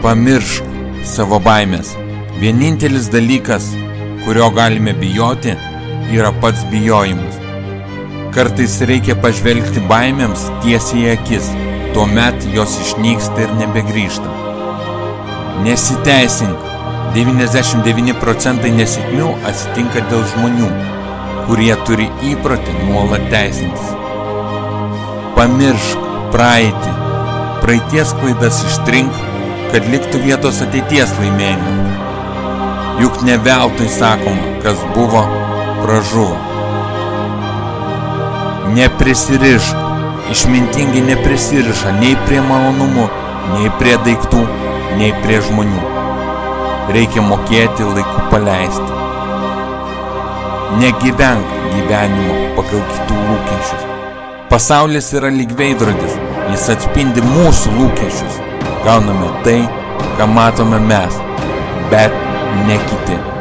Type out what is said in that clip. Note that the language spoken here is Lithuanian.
Pamiršk savo baimės. Vienintelis dalykas, kurio galime bijoti, yra pats bijojimas. Kartais reikia pažvelgti baimėms tiesiai į akis, tuomet jos išnyksta ir nebegrįžta. Nesiteisink. 99% nesėkmių atsitinka dėl žmonių, kurie turi įprotį nuolat teisintis. Pamiršk praeitį. Praeities klaidas ištrink, kad liktų vietos ateities laimėjimui. Juk ne veltui sakoma, kas buvo, pražuvo. Neprisirišk. Išmintingai neprisiriša nei prie malonumų, nei prie daiktų, nei prie žmonių. Reikia mokėti laiku paleisti. Negyvenk gyvenimo pagal kitų lūkesčius. Pasaulis yra lyg veidrodis, jis atspindi mūsų lūkesčius. Gauname tai, ką matome mes, bet ne kiti.